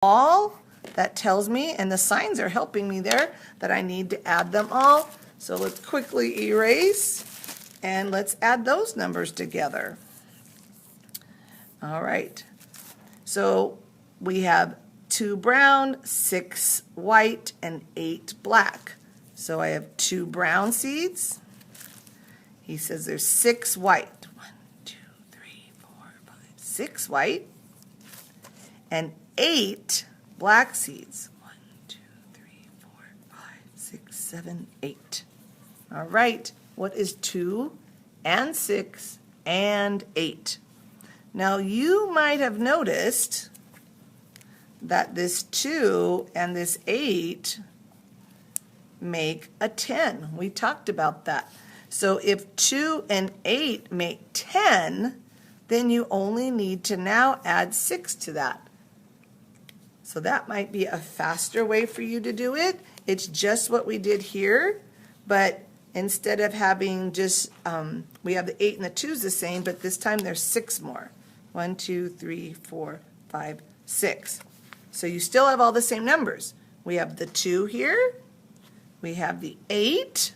all, that tells me, and the signs are helping me there, that I need to add them all. So let's quickly erase, and let's add those numbers together. All right, so we have 2 brown, 6 white, and 8 black. So I have 2 brown seeds. He says there's 6 white. 1, 2, 3, 4, 5, 6 white, and 8 black seeds. 1, 2, 3, 4, 5, 6, 7, 8. All right, what is 2 and 6 and 8? Now you might have noticed that this 2 and this 8 make a 10. We talked about that. So if 2 and 8 make 10, then you only need to now add 6 to that. So that might be a faster way for you to do it. It's just what we did here, but instead of having just, we have the 8 and the 2's the same, but this time there's 6 more. 1, 2, 3, 4, 5, 6. So you still have all the same numbers. We have the 2 here, we have the 8,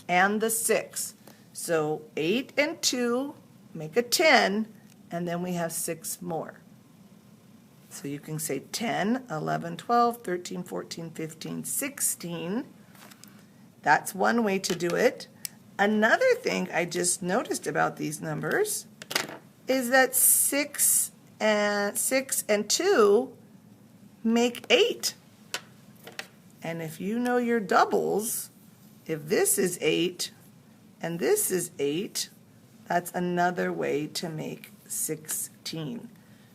and the 6. So 8 and 2 make a 10, and then we have 6 more. So you can say 10, 11, 12, 13, 14, 15, 16. That's one way to do it. Another thing I just noticed about these numbers is that 6 and 2 make 8. And if you know your doubles, if this is 8 and this is 8, that's another way to make 16.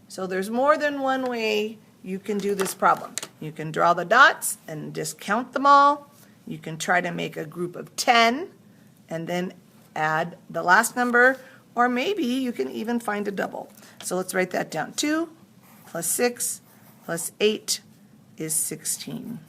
So there's more than one way you can do this problem. You can draw the dots and just count them all. You can try to make a group of 10 and then add the last number, or maybe you can even find a double. So let's write that down. 2 plus 6 plus 8 is 16.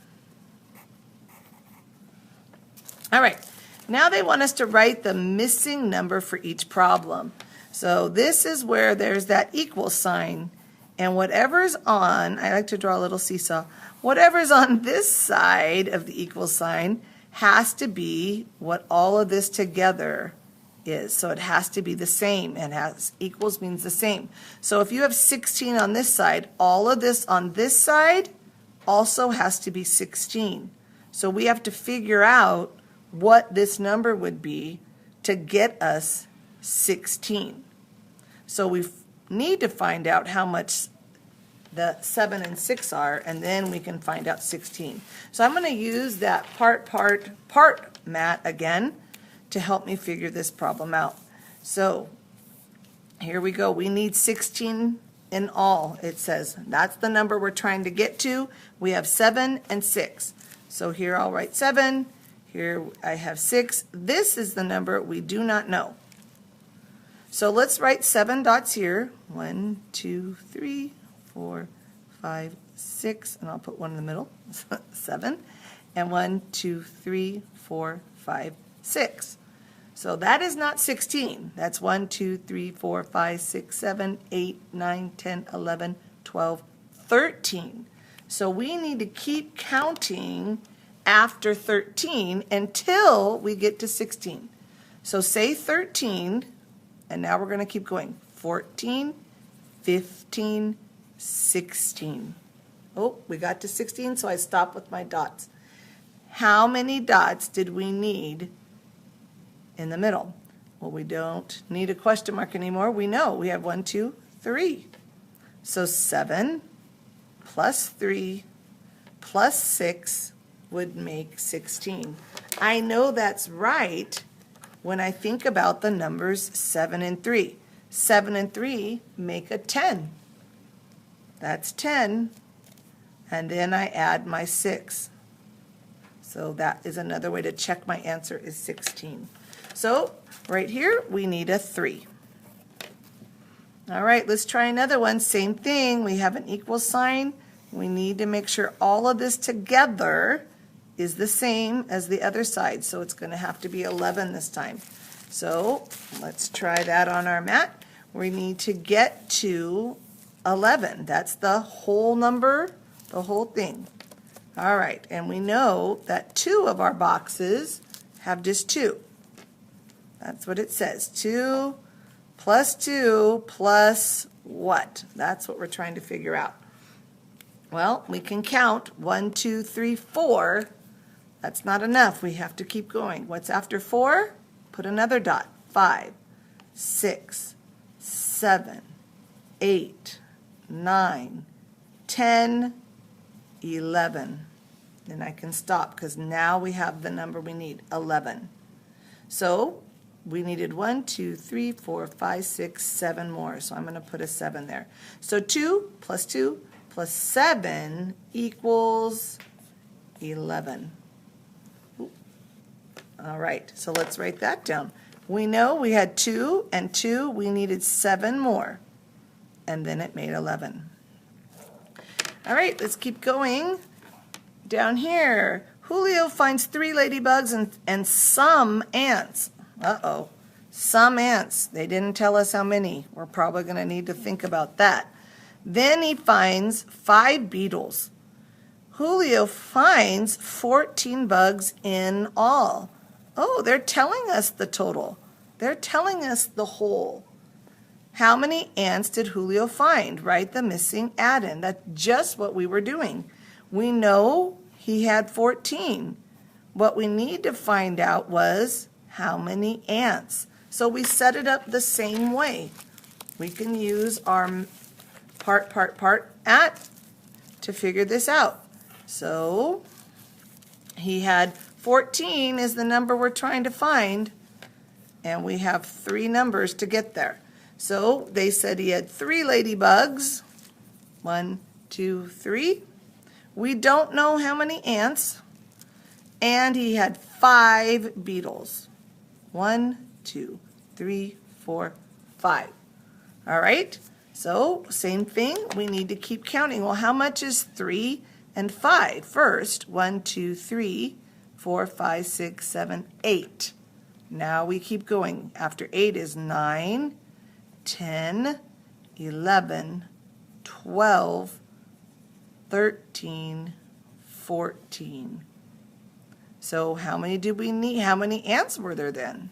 All right, now they want us to write the missing number for each problem. So this is where there's that equal sign, and whatever's on, I like to draw a little seesaw, whatever's on this side of the equal sign has to be what all of this together is. So it has to be the same, and equals means the same. So if you have 16 on this side, all of this on this side also has to be 16. So we have to figure out what this number would be to get us 16. So we need to find out how much the 7 and 6 are, and then we can find out 16. So I'm going to use that part mat again to help me figure this problem out. So here we go. We need 16 in all, it says. That's the number we're trying to get to. We have 7 and 6. So here I'll write 7. Here I have 6. This is the number we do not know. So let's write 7 dots here. 1, 2, 3, 4, 5, 6, and I'll put one in the middle. 7. And 1, 2, 3, 4, 5, 6. So that is not 16. That's 1, 2, 3, 4, 5, 6, 7, 8, 9, 10, 11, 12, 13. So we need to keep counting after 13 until we get to 16. So say 13, and now we're going to keep going. 14, 15, 16. Oh, we got to 16, so I stopped with my dots. How many dots did we need in the middle? Well, we don't need a question mark anymore. We know we have 1, 2, 3. So 7 plus 3 plus 6 would make 16. I know that's right when I think about the numbers 7 and 3. 7 and 3 make a 10. That's 10. And then I add my 6. So that is another way to check my answer is 16. So right here we need a 3. All right, let's try another one. Same thing. We have an equal sign. We need to make sure all of this together is the same as the other side. So it's going to have to be 11 this time. So let's try that on our mat. We need to get to 11. That's the whole number, the whole thing. All right, and we know that 2 of our boxes have just 2. That's what it says. 2 plus what? That's what we're trying to figure out. Well, we can count 1, 2, 3, 4. That's not enough. We have to keep going. What's after 4? Put another dot. 5, 6, 7, 8, 9, 10, 11. Then I can stop because now we have the number we need, 11. So we needed 1, 2, 3, 4, 5, 6, 7 more. So I'm going to put a 7 there. So 2 plus 7 equals 11. Ooh. All right, so let's write that down. We know we had 2 and 2. We needed 7 more. And then it made 11. All right, let's keep going. Down here, Julio finds 3 ladybugs and some ants. Uh-oh, some ants. They didn't tell us how many. We're probably going to need to think about that. Then he finds 5 beetles. Julio finds 14 bugs in all. Oh, they're telling us the total. They're telling us the whole. How many ants did Julio find? Write the missing add-in. That's just what we were doing. We know he had 14. What we need to find out was how many ants. So we set it up the same way. We can use our part at to figure this out. So he had 14 is the number we're trying to find, and we have 3 numbers to get there. So they said he had 3 ladybugs. 1, 2, 3. We don't know how many ants. And he had 5 beetles. 1, 2, 3, 4, 5. All right. So same thing. We need to keep counting. Well, how much is 3 and 5? First, 1, 2, 3, 4, 5, 6, 7, 8. Now we keep going. After 8 is 9, 10, 11, 12, 13, 14. So how many did we need? How many ants were there then?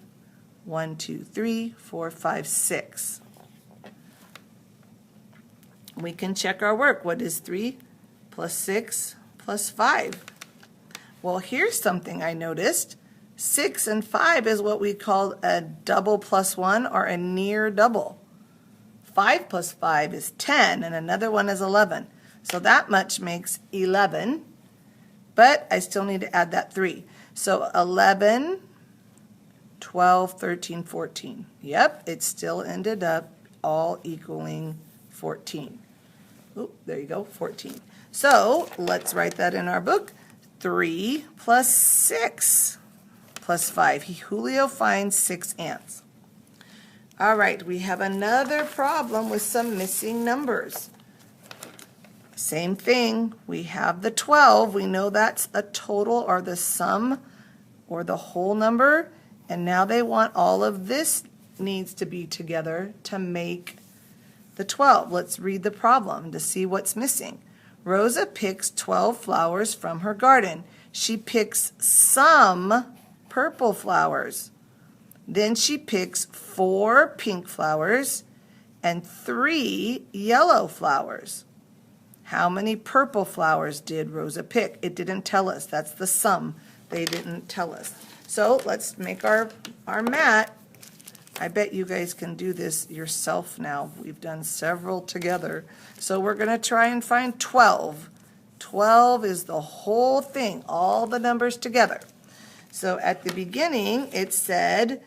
1, 2, 3, 4, 5, 6. We can check our work. What is 3 plus 6 plus 5? Well, here's something I noticed. 6 and 5 is what we call a double plus 1 or a near double. 5 plus 5 is 10 and another one is 11. So that much makes 11, but I still need to add that 3. So 11, 12, 13, 14. Yep, it still ended up all equaling 14. Oop, there you go, 14. So let's write that in our book. 3 plus 6 plus 5. Julio finds 6 ants. All right, we have another problem with some missing numbers. Same thing, we have the 12. We know that's a total or the sum or the whole number. And now they want all of this needs to be together to make the 12. Let's read the problem to see what's missing. Rosa picks 12 flowers from her garden. She picks some purple flowers. Then she picks 4 pink flowers and 3 yellow flowers. How many purple flowers did Rosa pick? It didn't tell us. That's the sum. They didn't tell us. So let's make our mat. I bet you guys can do this yourself now. We've done several together. So we're going to try and find 12. 12 is the whole thing, all the numbers together. So at the beginning, it said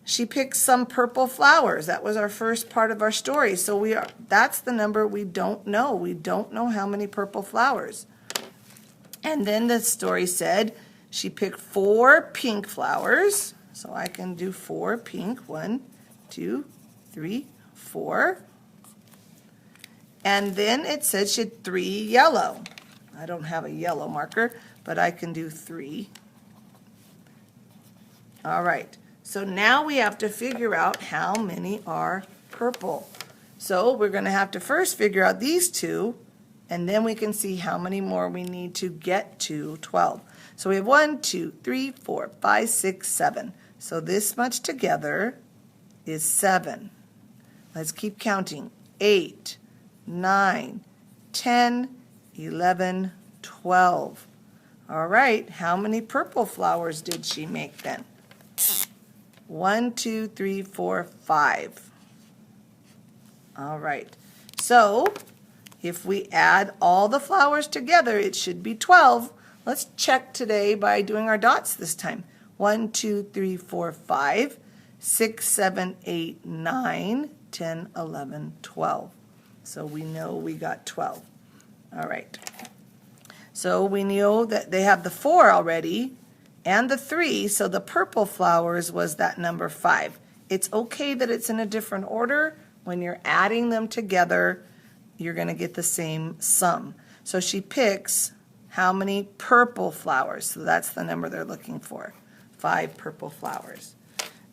she picked some purple flowers. That was our first part of our story. So that's the number we don't know. We don't know how many purple flowers. And then the story said she picked 4 pink flowers. So I can do 4 pink. 1, 2, 3, 4. And then it said she had 3 yellow. I don't have a yellow marker, but I can do 3. All right. So now we have to figure out how many are purple. So we're going to have to first figure out these two, and then we can see how many more we need to get to 12. So we have 1, 2, 3, 4, 5, 6, 7. So this much together is 7. Let's keep counting. 8, 9, 10, 11, 12. All right, how many purple flowers did she make then? 1, 2, 3, 4, 5. All right, so if we add all the flowers together, it should be 12. Let's check today by doing our dots this time. 1, 2, 3, 4, 5, 6, 7, 8, 9, 10, 11, 12. So we know we got 12. All right. So we know that they have the 4 already and the 3, so the purple flowers was that number 5. It's okay that it's in a different order. When you're adding them together, you're going to get the same sum. So she picks how many purple flowers. So that's the number they're looking for. 5 purple flowers.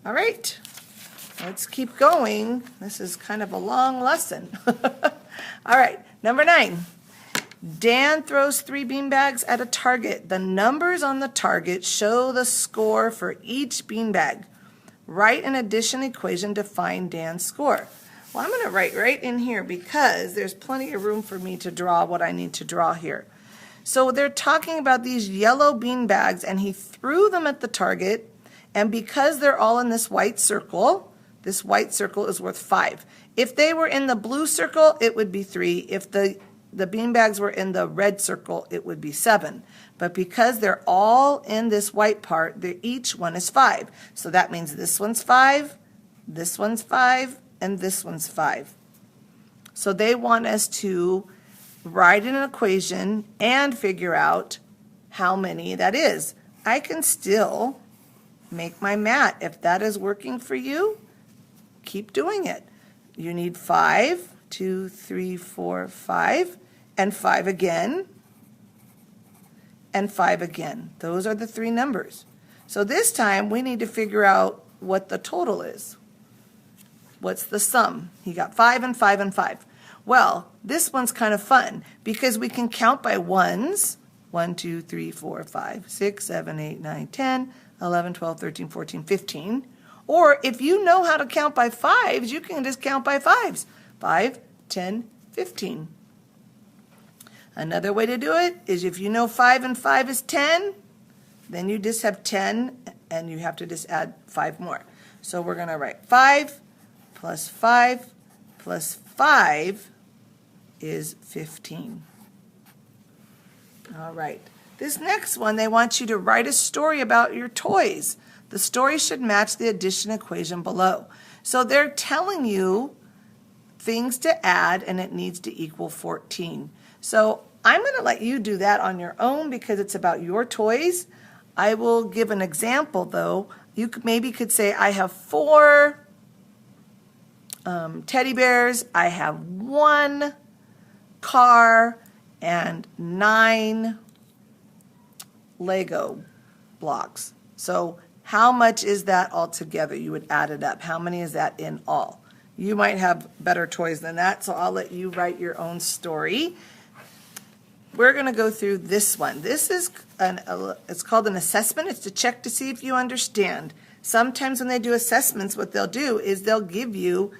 All right, let's keep going. This is kind of a long lesson. All right, number 9. Dan throws 3 beanbags at a target. The numbers on the target show the score for each beanbag. Write an addition equation to find Dan's score. Well, I'm going to write right in here because there's plenty of room for me to draw what I need to draw here. So they're talking about these yellow beanbags, and he threw them at the target, and because they're all in this white circle is worth 5. If they were in the blue circle, it would be 3. If the beanbags were in the red circle, it would be 7. But because they're all in this white part, each one is 5. So that means this one's 5, this one's 5, and this one's 5. So they want us to write an equation and figure out how many that is. I can still make my mat. If that is working for you, keep doing it. You need 5, 2, 3, 4, 5, and 5 again, and 5 again. Those are the 3 numbers. So this time we need to figure out what the total is. What's the sum? He got 5 and 5 and 5. Well, this one's kind of fun because we can count by ones. 1, 2, 3, 4, 5, 6, 7, 8, 9, 10, 11, 12, 13, 14, 15. Or if you know how to count by 5s, you can just count by 5s. 5, 10, 15. Another way to do it is if you know 5 and 5 is 10, then you just have 10 and you have to just add 5 more. So we're going to write 5 plus 5 plus 5 is 15. All right. This next one, they want you to write a story about your toys. The story should match the addition equation below. So they're telling you things to add, and it needs to equal 14. So I'm going to let you do that on your own because it's about your toys. I will give an example, though. You maybe could say, I have 4 teddy bears, I have 1 car, and 9 Lego blocks. So how much is that all together? You would add it up. How many is that in all? You might have better toys than that, so I'll let you write your own story. We're going to go through this one. This is it's called an assessment. It's to check to see if you understand. Sometimes when they do assessments, what they'll do is they'll give you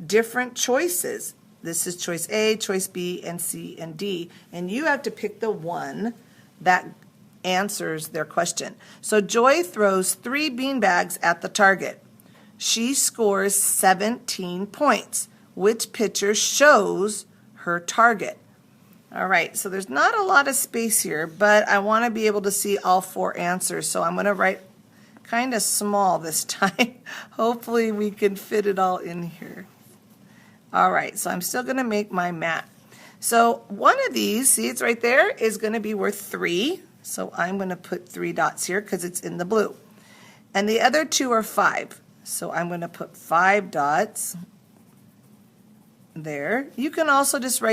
different choices. This is choice A, choice B, and C, and D. And you have to pick the one that answers their question. So Joy throws 3 beanbags at the target. She scores 17 points. Which picture shows her target? All right, so there's not a lot of space here, but I want to be able to see all 4 answers. So I'm going to write kind of small this time. Hopefully we can fit it all in here. All right, so I'm still going to make my mat. So one of these, see it's right there, is going to be worth 3. So I'm going to put 3 dots here because it's in the blue. And the other 2 are 5. So I'm going to put 5 dots there. You can also just write